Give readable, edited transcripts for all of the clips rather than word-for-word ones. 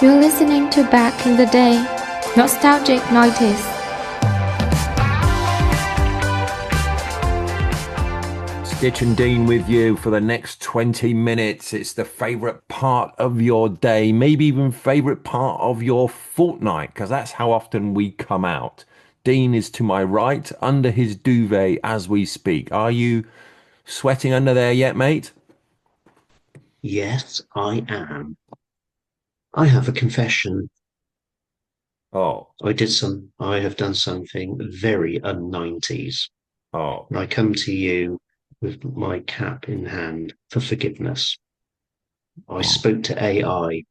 You're listening to Back in the Day, Nostalgic 90s. Stitch and Dean with you for the next 20 minutes. It's the favorite part of your day, maybe even favorite part of your fortnight, because that's how often we come out. Dean is to my right, under his duvet as we speak. Are you sweating under there yet, mate? Yes, I am. I have a confession. Oh, I have done something very un-90s. oh, I come to you with my cap in hand for forgiveness. I oh, spoke to AI. I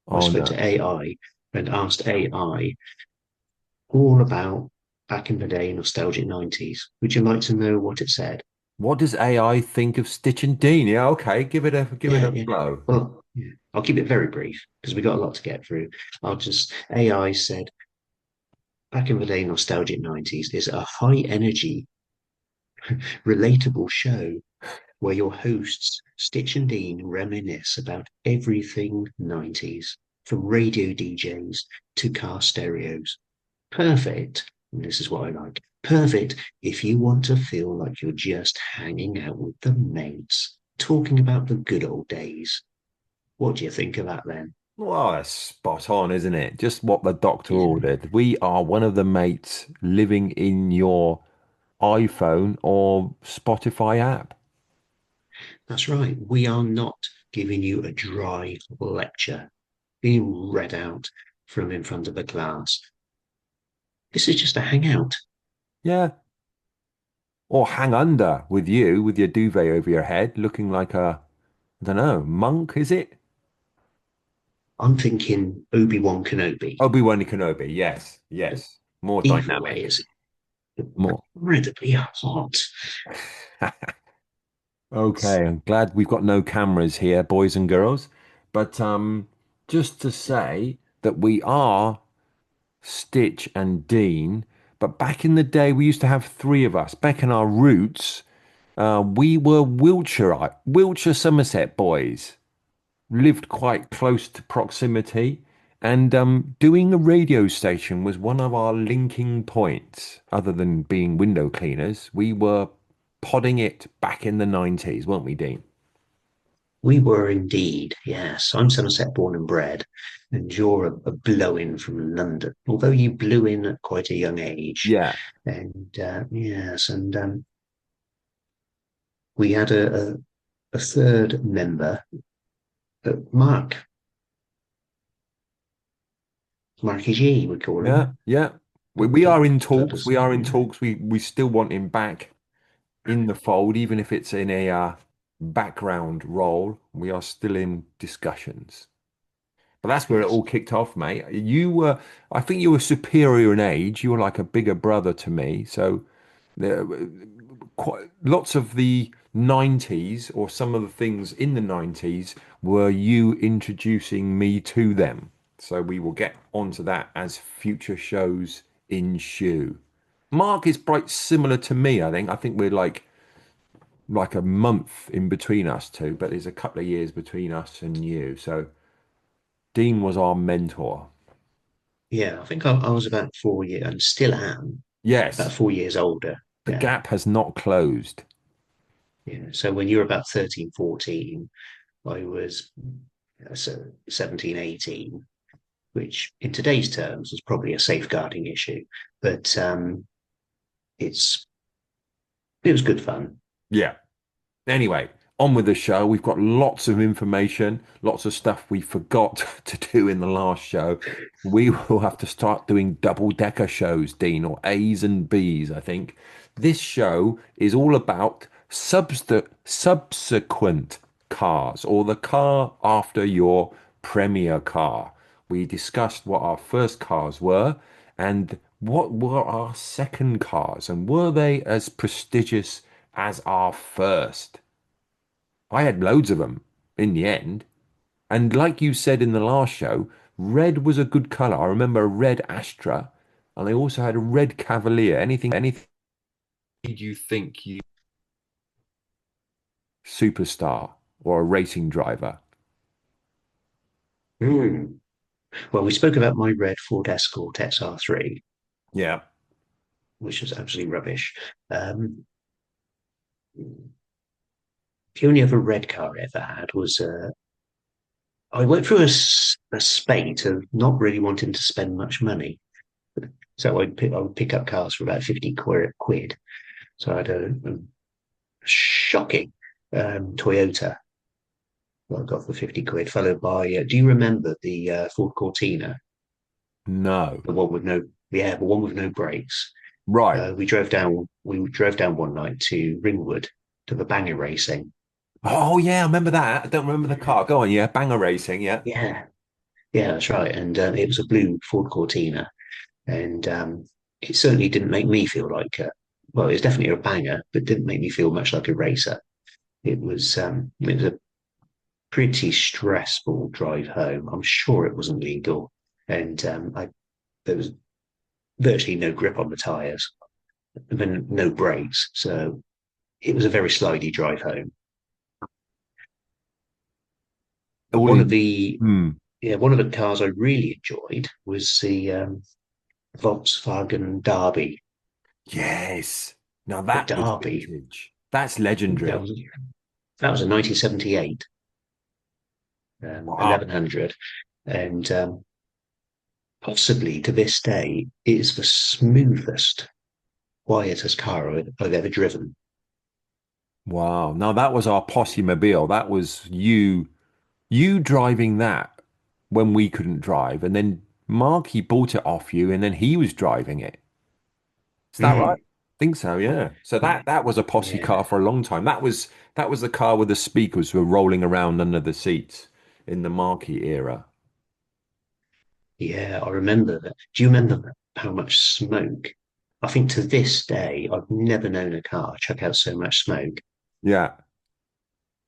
oh spoke no. to AI and asked AI all about back in the day, nostalgic 90s. Would you like to know what it said? What does AI think of Stitch and Dean? Yeah, okay, give it Yeah, a yeah. blow. Well, yeah. I'll keep it very brief because we got a lot to get through. AI said, back in the day, nostalgic 90s is a high energy relatable show where your hosts, Stitch and Dean, reminisce about everything 90s, from radio DJs to car stereos. Perfect, and this is what I like, perfect if you want to feel like you're just hanging out with the mates, talking about the good old days. What do you think of that then? Well, that's spot on, isn't it? Just what the doctor Yeah, ordered. We are one of the mates living in your iPhone or Spotify app. that's right. We are not giving you a dry lecture being read out from in front of a class. This is just a hangout. Yeah. Or hang under with you with your duvet over your head, looking like a, I don't know, monk, is it? I'm thinking Obi-Wan Kenobi. Obi-Wan Kenobi. Yes. Yes. More Either way dynamic. is More. incredibly hot. Okay, I'm glad we've got no cameras here, boys and girls. But just to say that we are Stitch and Dean. But back in the day, we used to have three of us. Back in our roots, we were Wiltshire, Somerset boys. Lived quite close to proximity, and doing a radio station was one of our linking points. Other than being window cleaners, we were podding it back in the 90s, weren't we, Dean? We were indeed, yes. I'm Somerset born and bred, and you're a blow-in from London. Although you blew in at quite a young age, Yeah, and yes, and we had a third member, Mark, Marky G, we call yeah, him. yeah. We But are in that talks. was We are in yeah. talks. We still want him back in the fold, even if it's in a background role. We are still in discussions. But that's where it Yes. all kicked off, mate. I think you were superior in age. You were like a bigger brother to me. So there, quite lots of the 90s or some of the things in the 90s were you introducing me to them. So we will get onto that as future shows ensue. Mark is quite similar to me, I think. I think we're like a month in between us two, but there's a couple of years between us and you. So Dean was our mentor. Yeah, I think I was about 4 years, and still am about Yes, 4 years older. the Yeah, gap has not closed. yeah. So when you were about 13, 14, I was 17, 18, which in today's terms is probably a safeguarding issue, but it's it was good fun. Yeah. Anyway, on with the show. We've got lots of information, lots of stuff we forgot to do in the last show. We will have to start doing double-decker shows, Dean, or A's and B's, I think. This show is all about subsequent cars, or the car after your premier car. We discussed what our first cars were and what were our second cars, and were they as prestigious as our first? I had loads of them in the end. And like you said in the last show, red was a good color. I remember a red Astra, and they also had a red Cavalier. Anything did you think you superstar or a racing driver? Mm. Well, we spoke about my red Ford Escort XR3, Yeah. which was absolutely rubbish. Um, the only other red car I ever had was I went through a spate of not really wanting to spend much money. So I would pick up cars for about 50 quid. So I had a shocking Toyota that I got for 50 quid, followed by, do you remember the Ford Cortina? No. The one with no, yeah, the one with no brakes. Right. We drove down one night to Ringwood to the banger racing. Oh yeah, I remember that. I don't remember the car. Go on, yeah. Banger racing, yeah. Yeah, yeah, that's right. And it was a blue Ford Cortina. And it certainly didn't make me feel like well, it was definitely a banger, but didn't make me feel much like a racer. It was a pretty stressful drive home. I'm sure it wasn't legal, and I there was virtually no grip on the tires, and then no brakes, so it was a very slidey drive home. All One of in. the Hmm. Yeah, one of the cars I really enjoyed was the Volkswagen Derby. Yes. Now The that was Derby vintage. That's that legendary. was that was a 1978 Wow. 1100, and possibly to this day it is the smoothest, quietest car I've ever driven. Wow. Now that was our posse mobile. That was you driving that when we couldn't drive, and then Marky bought it off you, and then he was driving it. Is that right? Mm, Think so, yeah. So that was a posse yeah, car for a long time. That was the car where the speakers were rolling around under the seats in the Marky era. yeah, I remember that. Do you remember how much smoke? I think to this day, I've never known a car chuck out so much smoke. Yeah.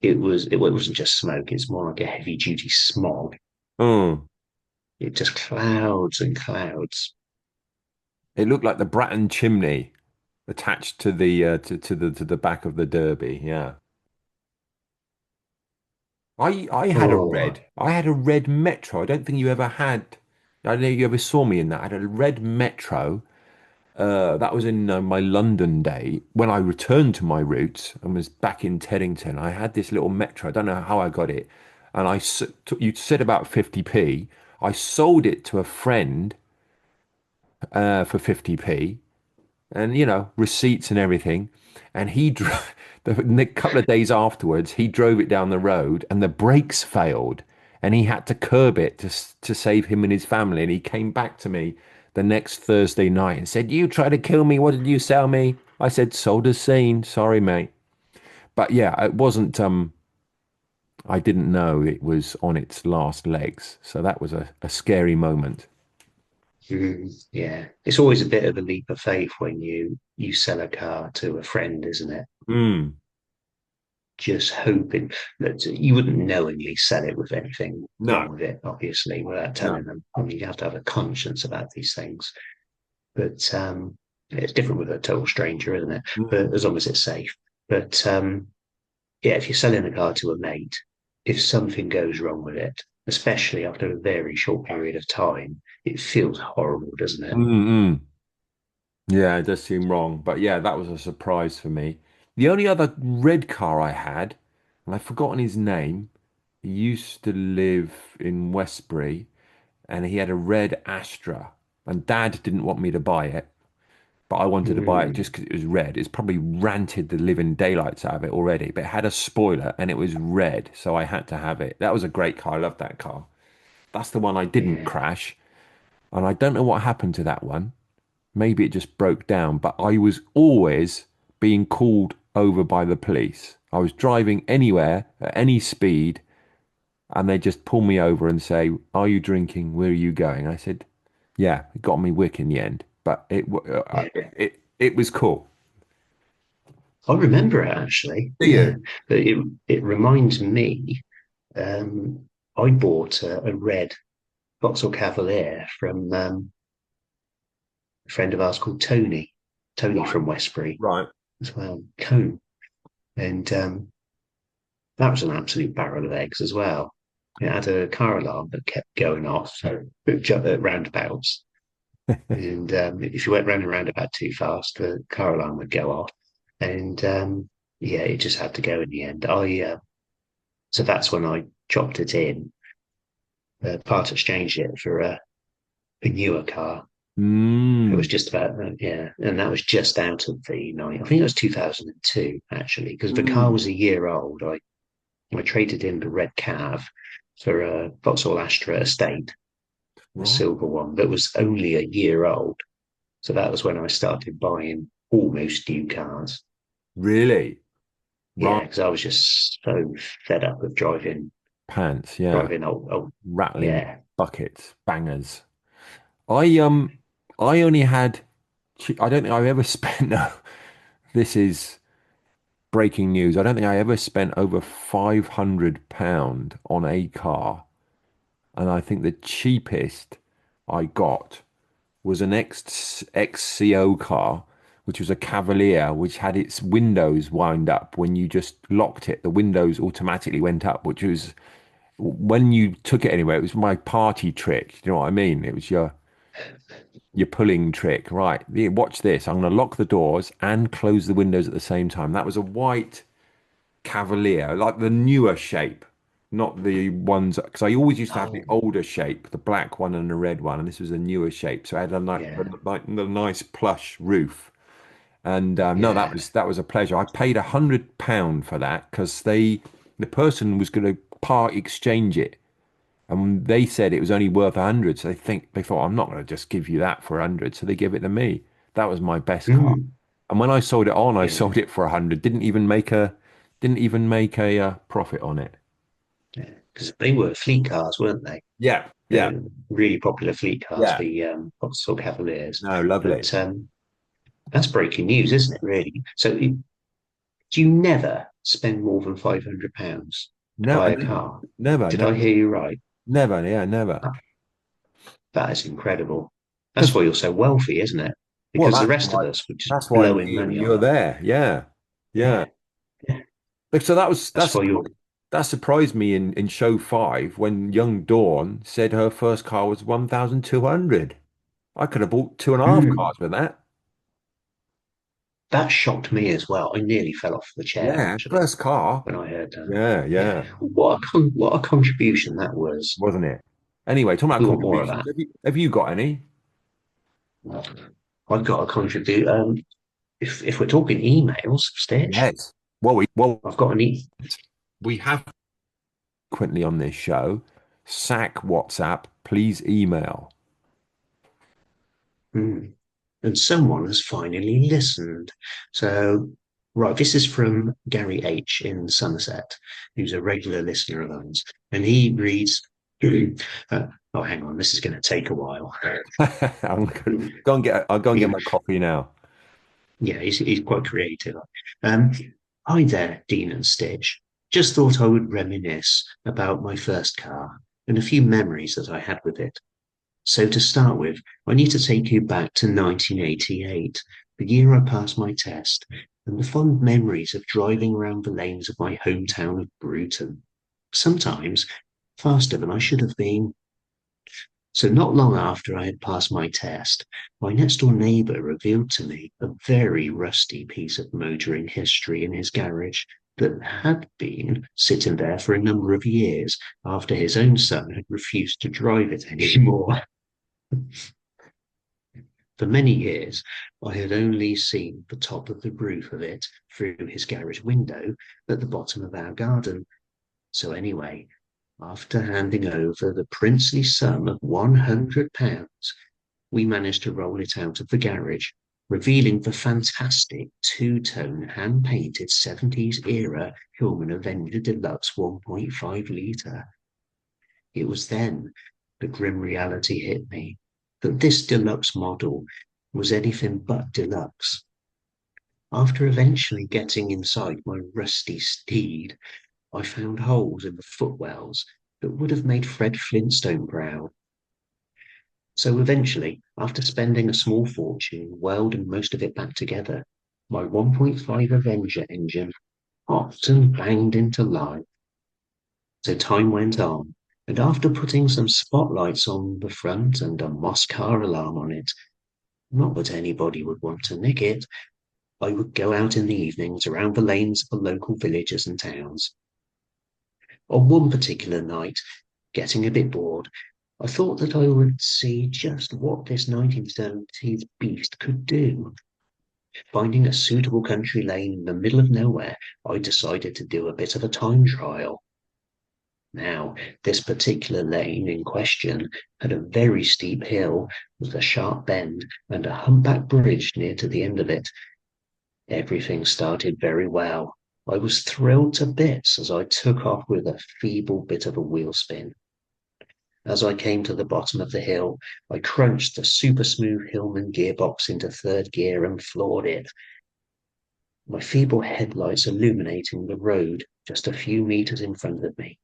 It wasn't just smoke, it's more like a heavy duty smog. Mm. It just clouds and clouds. It looked like the Bratton chimney attached to the to the back of the Derby. Yeah. I had a Oh, red. I had a red Metro. I don't think you ever had. I don't know if you ever saw me in that. I had a red Metro. That was in my London day when I returned to my roots and was back in Teddington. I had this little Metro. I don't know how I got it, and you said about 50p. I sold it to a friend for 50p, and receipts and everything. And he drove the couple of days afterwards. He drove it down the road, and the brakes failed, and he had to curb it to save him and his family. And he came back to me the next Thursday night and said, "You tried to kill me. What did you sell me?" I said, "Sold as seen. Sorry, mate." But yeah, it wasn't. I didn't know it was on its last legs, so that was a scary moment. yeah. It's always a bit of a leap of faith when you sell a car to a friend, isn't it? Mm, Just hoping that you wouldn't knowingly sell it with anything wrong no, with it, obviously, without no. telling them. I mean, you have to have a conscience about these things. But it's different with a total stranger, isn't it? Mm, But as long as it's safe. But yeah, if you're selling a car to a mate, if something goes wrong with it, especially after a very short period of time, it feels horrible, doesn't it? mm. Yeah, it does seem wrong, but yeah, that was a surprise for me. The only other red car I had, and I've forgotten his name, he used to live in Westbury, and he had a red Astra, and Dad didn't want me to buy it, but I wanted to buy it just Mm, because it was red. It's probably ranted the living daylights out of it already, but it had a spoiler and it was red, so I had to have it. That was a great car. I loved that car. That's the one I didn't yeah, crash, and I don't know what happened to that one. Maybe it just broke down, but I was always being called over by the police. I was driving anywhere at any speed, and they just pull me over and say, "Are you drinking? Where are you going?" I said, "Yeah." It got me wick in the end, but yeah. it was cool. I remember it actually. Do Yeah, you? but it reminds me. Um, I bought a red Vauxhall Cavalier from a friend of ours called Tony Right, from Westbury right. as well, Cone, and that was an absolute barrel of eggs as well. It had a car alarm that kept going off at roundabouts. And if you went round a roundabout too fast, the car alarm would go off. And yeah, it just had to go in the end. So that's when I chopped it in, part exchanged it for a newer car. It was Mm. just about, yeah, and that was just out of the night. I think it was 2002, actually, because the car Mm. was a year old. I traded in the red Cav for a Vauxhall Astra Estate, a Right. silver one that was only a year old. So that was when I started buying almost new cars. Really? Right. Yeah, because I was just so fed up of Pants, yeah. driving old. Rattling Yeah. buckets, bangers. I only had I don't think I've ever spent no, this is breaking news. I don't think I ever spent over £500 on a car. And I think the cheapest I got was an XCO car, which was a Cavalier, which had its windows wind up. When you just locked it, the windows automatically went up, which was when you took it anywhere, it was my party trick. You know what I mean? It was your pulling trick. Right. Watch this. I'm going to lock the doors and close the windows at the same time. That was a white Cavalier, like the newer shape, not the ones, because I always used to have the Oh, older shape, the black one and the red one, and this was a newer shape. So I had a yeah. the nice plush roof. And no, Yeah. that was a pleasure. I paid £100 for that because the person was going to part exchange it, and they said it was only worth 100. So they thought I'm not going to just give you that for 100. So they give it to me. That was my best car. Mm, And when I sold it on, I yeah. sold it for 100. Didn't even make a profit on it. Because they were fleet cars, weren't they? Yeah, They yeah, were really popular fleet cars, yeah. the Vauxhall Cavaliers. No, lovely. But that's breaking news, isn't it, really? So do you never spend more than £500 to No, buy a never, car? never, Did never, I hear you right? never. Yeah, never. That, that is incredible. That's Because why you're so wealthy, isn't it? well, Because the rest of us were just that's why blowing money on you're it. there. Yeah, yeah. Yeah, yeah. So That's why you're. that surprised me in show five when young Dawn said her first car was 1,200. I could have bought two and a half Mm, cars with that. that shocked me as well. I nearly fell off the chair Yeah, actually first car. when I heard that. Yeah, Yeah, yeah, what a contribution that was. wasn't it? Anyway, talking about We want more of contributions, that. have you got any? I've got to contribute. If we're talking emails, Stitch, Yes. Well, I've got an e. we have frequently on this show. Sack WhatsApp, please email. Hmm. And someone has finally listened. So, right, this is from Gary H in Somerset, who's a regular listener of ours, and he reads. Oh, hang on, this is going to take a while. I'm gonna I'll go and get my coffee now. Yeah, he's quite creative. Um, Hi there, Dean and Stitch. Just thought I would reminisce about my first car and a few memories that I had with it. So to start with, I need to take you back to 1988, the year I passed my test, and the fond memories of driving around the lanes of my hometown of Bruton. Sometimes faster than I should have been. So not long after I had passed my test, my next door neighbour revealed to me a very rusty piece of motoring history in his garage that had been sitting there for a number of years after his own son had refused to drive it anymore. For many years, I had only seen the top of the roof of it through his garage window at the bottom of our garden. So anyway, after handing over the princely sum of £100, we managed to roll it out of the garage, revealing the fantastic two-tone hand-painted 70s era Hillman Avenger Deluxe 1.5 litre. It was then the grim reality hit me that this deluxe model was anything but deluxe. After eventually getting inside my rusty steed, I found holes in the footwells that would have made Fred Flintstone proud. So eventually, after spending a small fortune welding most of it back together, my 1.5 Avenger engine popped and banged into life. So time went on, And after putting some spotlights on the front and a Moss car alarm on it, not that anybody would want to nick it, I would go out in the evenings around the lanes of the local villages and towns. On one particular night, getting a bit bored, I thought that I would see just what this 1970s beast could do. Finding a suitable country lane in the middle of nowhere, I decided to do a bit of a time trial. Now, this particular lane in question had a very steep hill with a sharp bend and a humpback bridge near to the end of it. Everything started very well. I was thrilled to bits as I took off with a feeble bit of a wheel spin. As I came to the bottom of the hill, I crunched the super smooth Hillman gearbox into third gear and floored it, my feeble headlights illuminating the road just a few meters in front of me.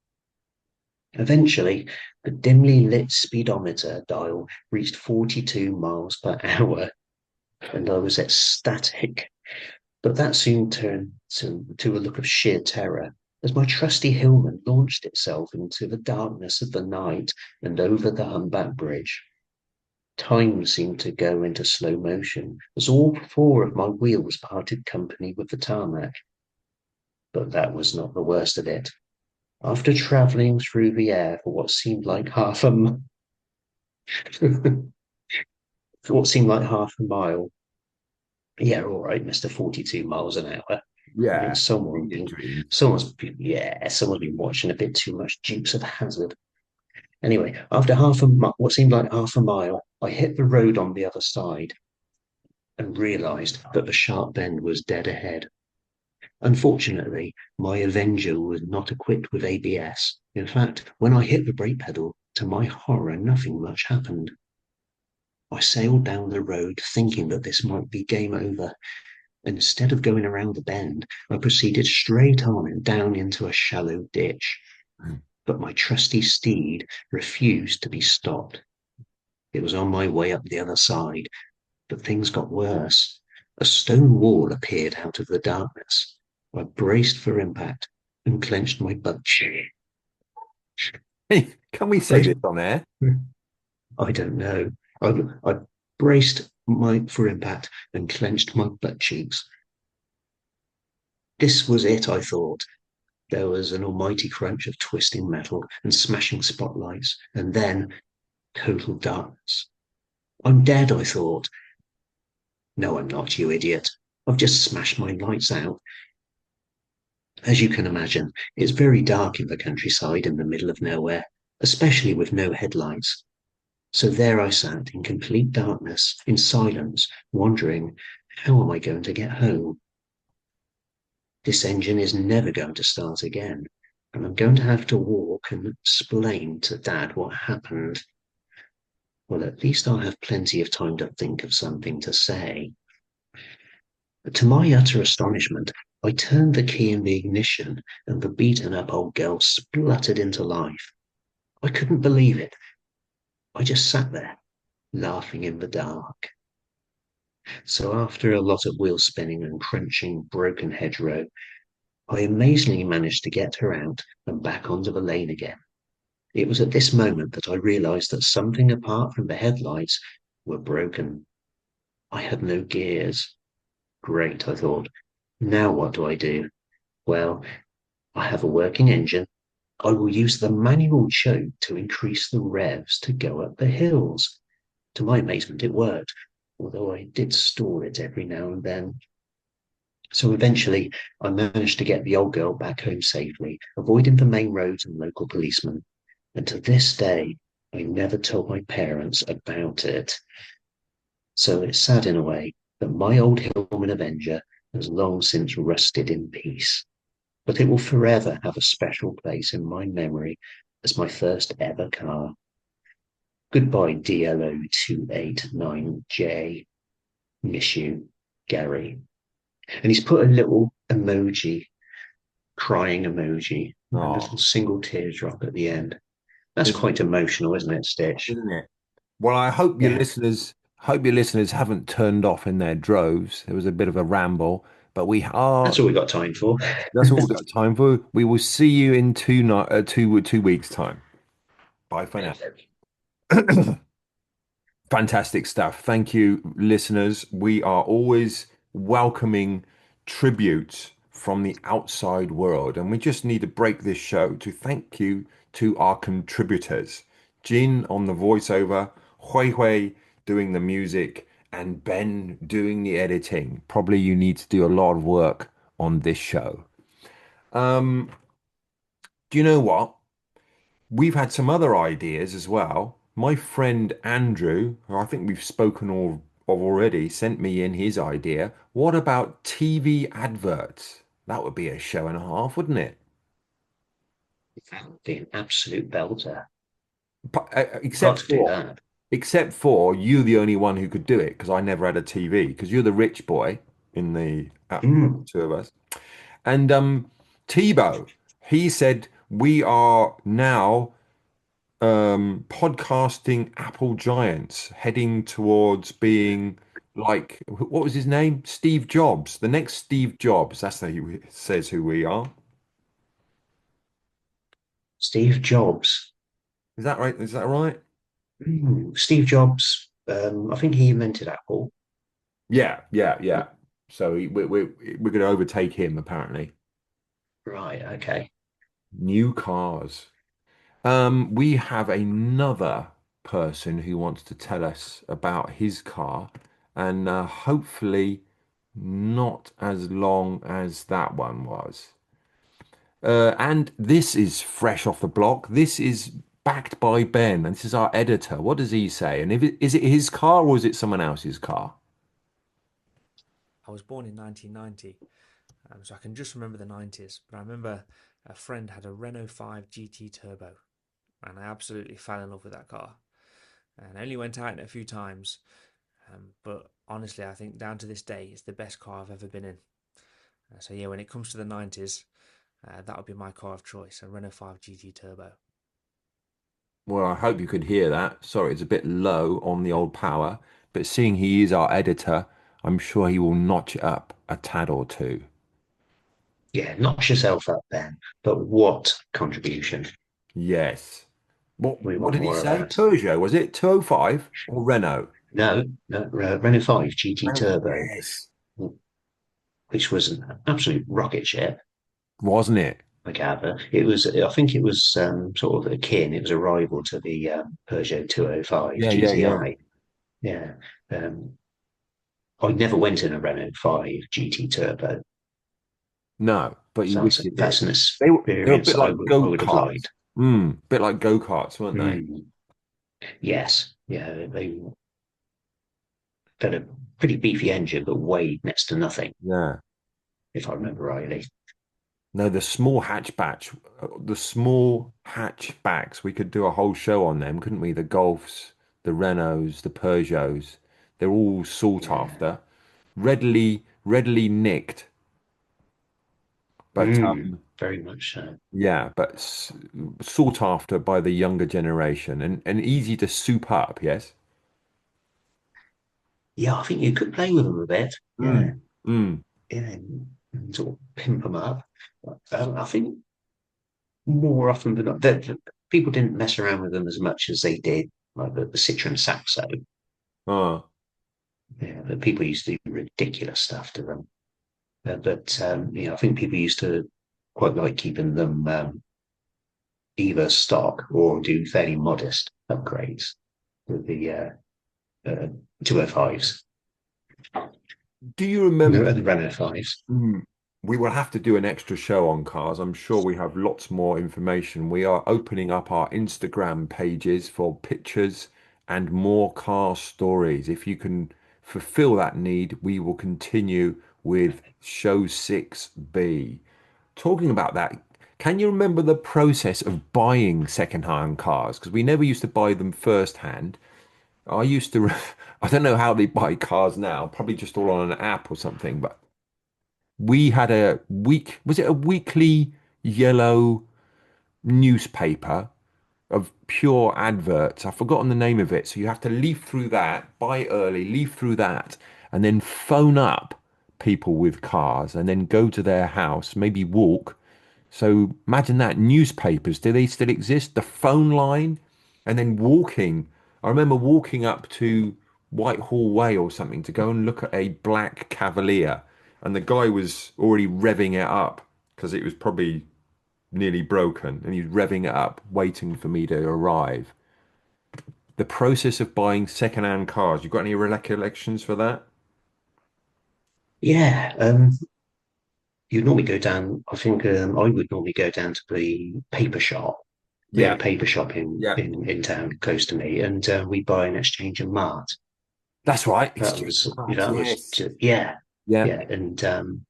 Eventually, the dimly lit speedometer dial reached 42 miles per hour, and I was ecstatic. But that soon turned to a look of sheer terror as my trusty Hillman launched itself into the darkness of the night and over the humpback bridge. Time seemed to go into slow motion as all four of my wheels parted company with the tarmac. But that was not the worst of it. After travelling through the air for what seemed like for what seemed like half a mile. Yeah, all right, Mr. 42 miles an hour. I mean, Yeah, in your dreams. someone's been watching a bit too much Dukes of Hazzard. Anyway, after what seemed like half a mile, I hit the road on the other side and realised that the sharp bend was dead ahead. Unfortunately, my Avenger was not equipped with ABS. In fact, when I hit the brake pedal, to my horror, nothing much happened. I sailed down the road thinking that this might be game over. Instead of going around the bend, I proceeded straight on and down into a shallow ditch. But my trusty steed refused to be stopped. It was on my way up the other side, but things got worse. A stone wall appeared out of the darkness. I braced for impact and clenched my butt cheek. Hey, can we say this I, on air? I don't know. I braced my for impact and clenched my butt cheeks. This was it, I thought. There was an almighty crunch of twisting metal and smashing spotlights, and then total darkness. I'm dead, I thought. No, I'm not, you idiot. I've just smashed my lights out. As you can imagine, it's very dark in the countryside in the middle of nowhere, especially with no headlights. So there I sat in complete darkness, in silence, wondering, how am I going to get home? This engine is never going to start again, and I'm going to have to walk and explain to Dad what happened. Well, at least I'll have plenty of time to think of something to say. But to my utter astonishment, I turned the key in the ignition and the beaten up old girl spluttered into life. I couldn't believe it. I just sat there, laughing in the dark. So after a lot of wheel spinning and crunching broken hedgerow, I amazingly managed to get her out and back onto the lane again. It was at this moment that I realized that something apart from the headlights were broken. I had no gears. Great, I thought. Now what do I do? Well, I have a working engine. I will use the manual choke to increase the revs to go up the hills. To my amazement, it worked, although I did stall it every now and then. So eventually, I managed to get the old girl back home safely, avoiding the main roads and local policemen. And to this day, I never told my parents about it. So it's sad in a way that my old Hillman Avenger has long since rusted in peace. But it will forever have a special place in my memory as my first ever car. Goodbye, DLO289J. Miss you, Gary. And he's put a little emoji, crying emoji, a little Oh, single teardrop at the end. That's isn't quite emotional, isn't it, Stitch? isn't it? Well, I Yeah, hope your listeners haven't turned off in their droves. It was a bit of a ramble, but we are. that's all we got time for. That's all we've got time for. We will see you in 2 weeks' time. Bye for now. Fantastic stuff. Thank you, listeners. We are always welcoming tributes from the outside world, and we just need to break this show to thank you to our contributors. Jin on the voiceover, Hui Hui doing the music, and Ben doing the editing. Probably you need to do a lot of work on this show. Um, do you know what? We've had some other ideas as well. My friend Andrew, who I think we've spoken of already, sent me in his idea. What about TV adverts? That would be a show and a half, wouldn't it? That would be an absolute belter. Got Except to do for, that. you, the only one who could do it because I never had a TV. Because you're the rich boy in the Mm. two of us. And Tebow, he said we are now podcasting Apple giants heading towards being like what was his name? Steve Jobs. The next Steve Jobs. That's how he says who we are. Steve Jobs. Is that right? Is that right? Steve Jobs. I think he invented Apple. Yeah, yeah, yeah. So we're going to overtake him apparently. Right. Okay. New cars. We have another person who wants to tell us about his car, and hopefully not as long as that one was. And this is fresh off the block. This is backed by Ben, and this is our editor. What does he say? And is it his car or is it someone else's car? I was born in 1990, so I can just remember the 90s. But I remember a friend had a Renault 5 GT Turbo, and I absolutely fell in love with that car. And I only went out in it a few times, but honestly, I think down to this day, it's the best car I've ever been in. So yeah, when it comes to the 90s, that would be my car of choice, a Renault 5 GT Turbo. Well, I hope you could hear that. Sorry, it's a bit low on the old power, but seeing he is our editor, I'm sure he will notch it up a tad or two. Yeah. Notch yourself up, Ben. But what contribution? Yes. We What want did he more of say? that. Peugeot, was it 205 or Renault? No, no, Renault 5 GT Renault, Turbo, yes. which was an absolute rocket ship. Wasn't it? I gather it was. I think it was sort of akin. It was a rival to the Peugeot 205 Yeah, yeah, yeah. GTI. Yeah. Um, I never went in a Renault 5 GT Turbo. No, but you So wish you that's did. an They were a experience bit I like would have go-karts. liked. Bit like go-karts, weren't they? Mm, yes. Yeah. They had a pretty beefy engine, but weighed next to nothing, Yeah. if I remember rightly. No, the small hatchbacks, we could do a whole show on them, couldn't we? The Golfs, the Renaults, the Peugeots, they're all sought Yeah. after, readily nicked, but Very much so. yeah, but sought after by the younger generation and easy to soup up, yes? Yeah, I think you could play with them a bit. Yeah, Mm, mm. yeah, and sort of pimp them up. I think more often than not, that people didn't mess around with them as much as they did, like the Citroen Saxo. Oh, Yeah, but people used to do ridiculous stuff to them. I think people used to quite like keeping them either stock or do fairly modest upgrades with the 205s do you and remember? the Renault 5s. Mm. We will have to do an extra show on cars. I'm sure we have lots more information. We are opening up our Instagram pages for pictures and more car stories. If you can fulfill that need, we will continue with show 6B. Talking about that, can you remember the process of buying second-hand cars? Because we never used to buy them first-hand. I used to, I don't know how they buy cars now, probably just all on an app or something, but we had was it a weekly yellow newspaper of pure adverts? I've forgotten the name of it. So you have to leaf through that, buy early, leaf through that, and then phone up people with cars and then go to their house, maybe walk. So imagine that. Newspapers, do they still exist? The phone line? and then walking. I remember walking up to Whitehall Way or something to go and look at a black Cavalier, and the guy was already revving it up because it was probably nearly broken, and he was revving it up, waiting for me to arrive. The process of buying second-hand cars. You got any recollections for that? Yeah, you'd normally go down. I think I would normally go down to the paper shop. We had a Yeah, paper shop in yeah. town close to me, and we buy an exchange and mart. That's right. That Exchange was, cards. Yes. yeah, Yeah. yeah, and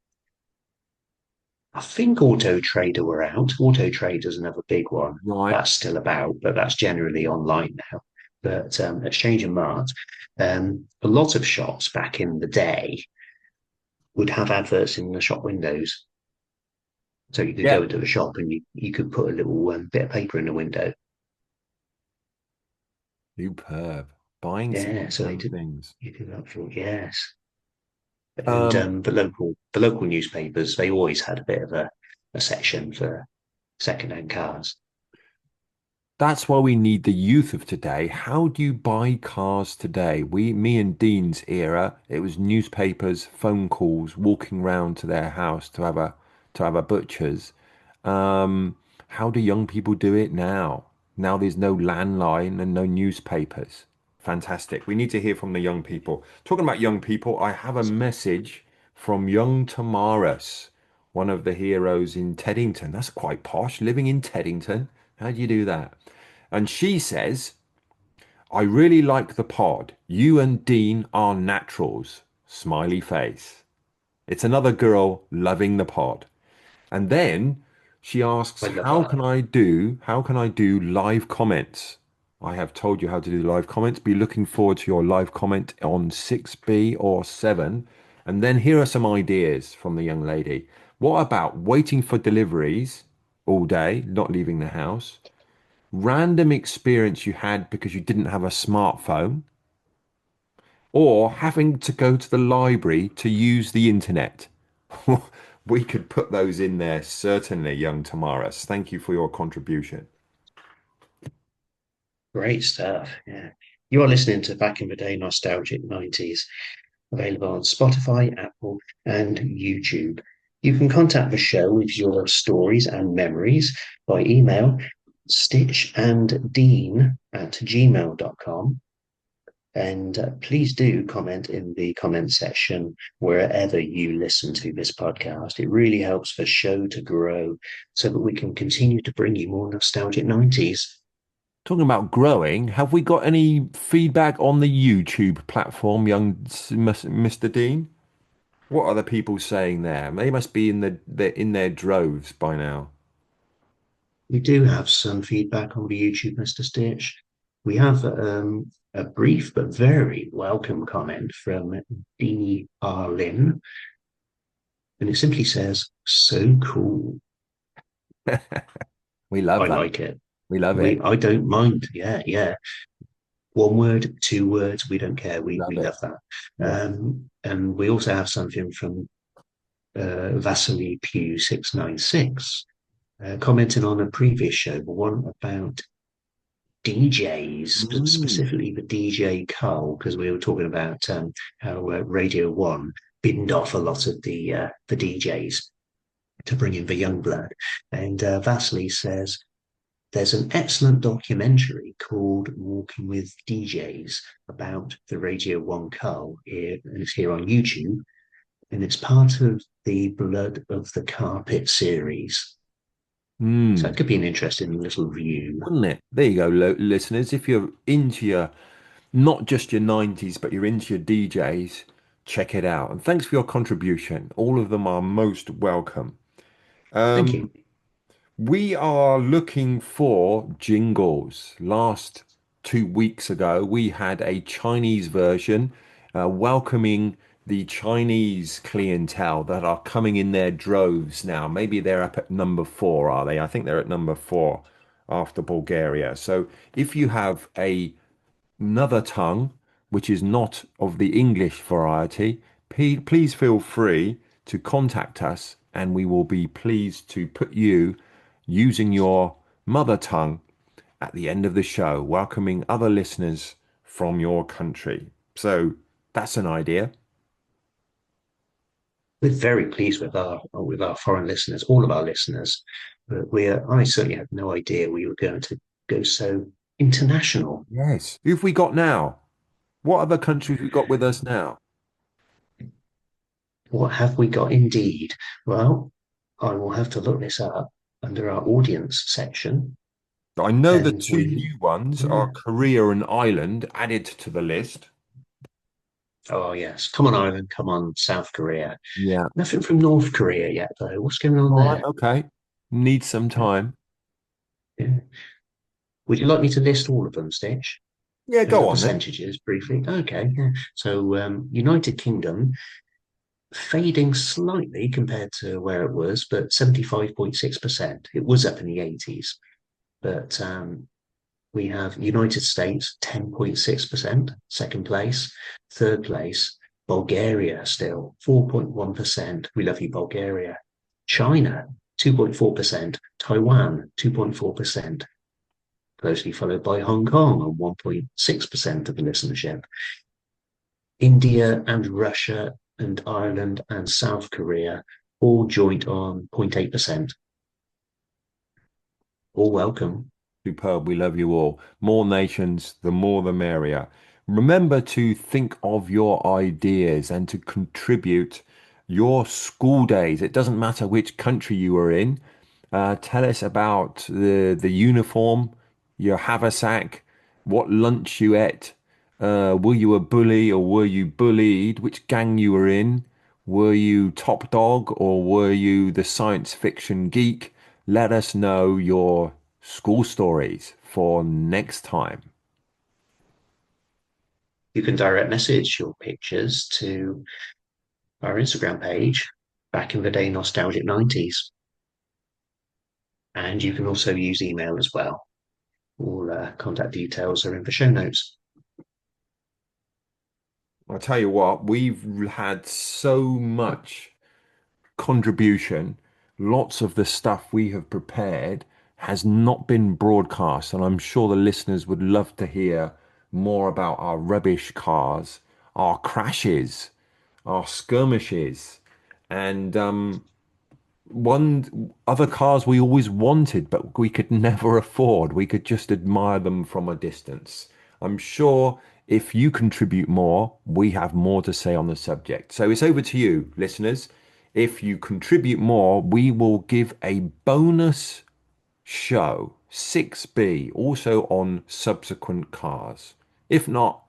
I think Auto Trader were out. Auto Trader's another big one. Right. That's still about, but that's generally online now. But Exchange and Mart, a lot of shops back in the day would have adverts in the shop windows. So you could Yeah. go into the shop and you could put a little bit of paper in the window. Superb. Buying Yeah, so they second-hand did. things. You could look for yes, and Um, the local newspapers they always had a bit of a section for second-hand cars. That's why we need the youth of today. How do you buy cars today? Me and Dean's era, it was newspapers, phone calls, walking round to their house to have a butcher's. How do young people do it now? Now there's no landline and no newspapers. Fantastic. We need to hear from the young people. Talking about young people, I have a message from young Tamaris, one of the heroes in Teddington. That's quite posh, living in Teddington. How do you do that? And she says, I really like the pod. You and Dean are naturals. Smiley face. It's another girl loving the pod. And then she asks, I love that. how can I do live comments? I have told you how to do live comments. Be looking forward to your live comment on 6B or 7. And then here are some ideas from the young lady. What about waiting for deliveries all day, not leaving the house? Random experience you had because you didn't have a smartphone, or having to go to the library to use the internet. We could put those in there, certainly, young Tamaras. Thank you for your contribution. Great stuff. Yeah. You are listening to Back in the Day Nostalgic 90s, available on Spotify, Apple, and YouTube. You can contact the show with your stories and memories by email stitchanddean@gmail.com. And please do comment in the comment section wherever you listen to this podcast. It really helps the show to grow so that we can continue to bring you more nostalgic 90s. Talking about growing, have we got any feedback on the YouTube platform, Mr. Dean? What are the people saying there? They must be in in their droves by now. We do have some feedback on the YouTube, Mr. Stitch. We have a brief but very welcome comment from D.R. Lynn, and it simply says, so cool. We love I that. like it. We love it. I don't mind. Yeah, yeah. One word, two words, we don't care. We Love it. love that. Yeah. And we also have something from Vasily Pew 696, commenting on a previous show, the one about DJs, Mm. specifically the DJ Carl, because we were talking about how Radio One binned off a lot of the DJs to bring in the young blood. And Vasily says there's an excellent documentary called Walking with DJs about the Radio One Carl here, and it's here on YouTube, and it's part of the Blood of the Carpet series. So Mm. it could be an interesting little view. Wouldn't it? There you go, listeners. If you're into your not just your 90s, but you're into your DJs, check it out. And thanks for your contribution. All of them are most welcome. Thank you. We are looking for jingles. Last 2 weeks ago, we had a Chinese version welcoming the Chinese clientele that are coming in their droves now. Maybe they're up at number 4, are they? I think they're at number 4 after Bulgaria. So if you have another tongue which is not of the English variety, please feel free to contact us and we will be pleased to put you using your mother tongue at the end of the show, welcoming other listeners from your country. So that's an idea. We're very pleased with our foreign listeners, all of our listeners. But I certainly had no idea we were going to go so international. Yes. Who've we got now? What other countries we got with us now? What have we got indeed? Well, I will have to look this up under our audience section. I know the And two new ones are Korea and Ireland added to the list. oh yes, come on Ireland, come on South Korea. Yeah. Nothing from North Korea yet though. What's going on All right. there? Okay. Need some time. Yeah. Would you like me to list all of them, Stitch? Yeah, The go on then. percentages briefly. Okay, yeah. So United Kingdom fading slightly compared to where it was, but 75.6%. It was up in the 80s. But we have United States, 10.6%, second place. Third place, Bulgaria still, 4.1%. We love you, Bulgaria. China, 2.4%. Taiwan, 2.4%. Closely followed by Hong Kong on 1.6% of the listenership. India and Russia and Ireland and South Korea all joint on 0.8%. All welcome. Superb. We love you all. More nations, the more the merrier. Remember to think of your ideas and to contribute your school days. It doesn't matter which country you are in. Tell us about the uniform, your haversack, what lunch you ate. Were you a bully or were you bullied? Which gang you were in? Were you top dog or were you the science fiction geek? Let us know your school stories for next time. You can direct message your pictures to our Instagram page, Back in the Day Nostalgic 90s. And you can also use email as well. All contact details are in the show notes. I'll tell you what, we've had so much contribution. Lots of the stuff we have prepared has not been broadcast, and I'm sure the listeners would love to hear more about our rubbish cars, our crashes, our skirmishes, and one other cars we always wanted, but we could never afford. We could just admire them from a distance. I'm sure if you contribute more, we have more to say on the subject. So it's over to you, listeners. If you contribute more, we will give a bonus show, 6B, also on subsequent cars. If not,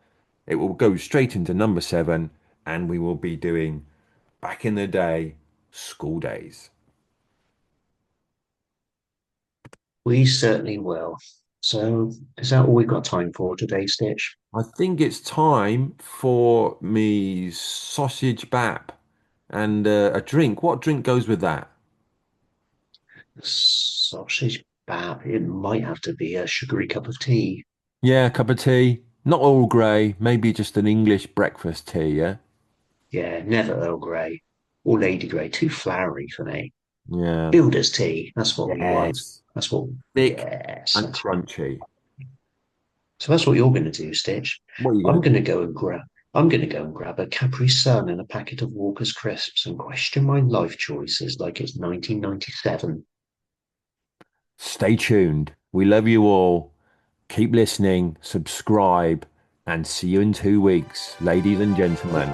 it will go straight into number 7, and we will be doing back in the day school days. We certainly will. So, is that all we've got time for today, Stitch? I think it's time for me sausage bap and a drink. What drink goes with that? Sausage bap. It might have to be a sugary cup of tea. Yeah, a cup of tea. Not all grey, maybe just an English breakfast tea, yeah? Yeah, never Earl Grey or Lady Grey. Too flowery for me. Yeah. Builder's tea. That's what we want. Yes. That's what. Thick Yes, and that's right. crunchy. So that's what you're going to do, Stitch. What are you I'm going to going to do? go and grab. I'm going to go and grab a Capri Sun and a packet of Walker's crisps and question my life choices like it's 1997. Stay tuned. We love you all. Keep listening, subscribe, and see you in 2 weeks, ladies and gentlemen.